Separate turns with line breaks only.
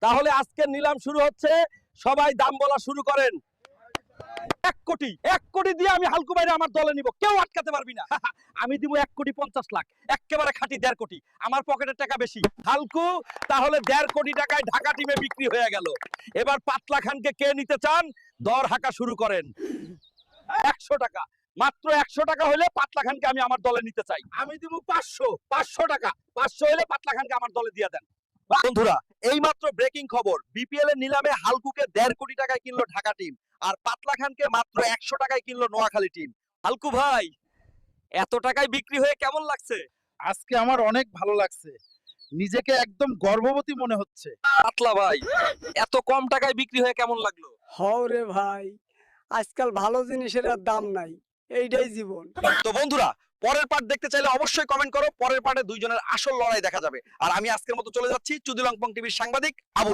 তাহলে আজকের নিলাম শুরু হচ্ছে, সবাই দাম বলা শুরু করেন। 1 কোটি দিয়ে আমি হালকু ভাইরে আমার দলে নিব, কেউ আটকাতে পারবি না। আমি দিব 1,50,00,000, একেবারে খাঁটি 1.5 কোটি, আমার পকেটের টাকা বেশি। হালকু, তাহলে 1.5 কোটি টাকায় ঢাকা টিমে বিক্রি হয়ে গেল। এবার পাতলা খানকে কে নিতে চান, দর হাঁকা শুরু করেন। 100 টাকা, মাত্র 100 টাকা হলে পাতলা খানকে আমি আমার দলে নিতে চাই। আমি দিব 500 টাকা, 500 হলে পাতলা খানকে আমার দলে দিয়ে দেন। বন্ধুরা, এইমাত্র ব্রেকিং খবর, বিপিএল এর নিলামে হালকুকে 1.5 কোটি টাকায় কিনলো ঢাকা টিম, আর পাতলা খানকে মাত্র 100 টাকায় কিনলো নোয়াখালী টিম। হালকু ভাই, এত টাকায় বিক্রি হয়ে কেমন লাগছে?
আজকে আমার অনেক ভালো লাগছে, নিজেকে একদম গর্ভবতী মনে হচ্ছে।
পাতলা ভাই, এত কম টাকায় বিক্রি হয়ে কেমন লাগলো?
হও রে ভাই, আজকাল ভালো জিনিসের আর দাম নাই, এইটাই জীবন।
তো বন্ধুরা, পরের পার্ট দেখতে চাইলে অবশ্যই কমেন্ট করো, পরের পার্টে দুইজনের আসল লড়াই দেখা যাবে। আর আমি আজকের মতো চলে যাচ্ছি, চুদিলংপং টিভির সাংবাদিক আবুল।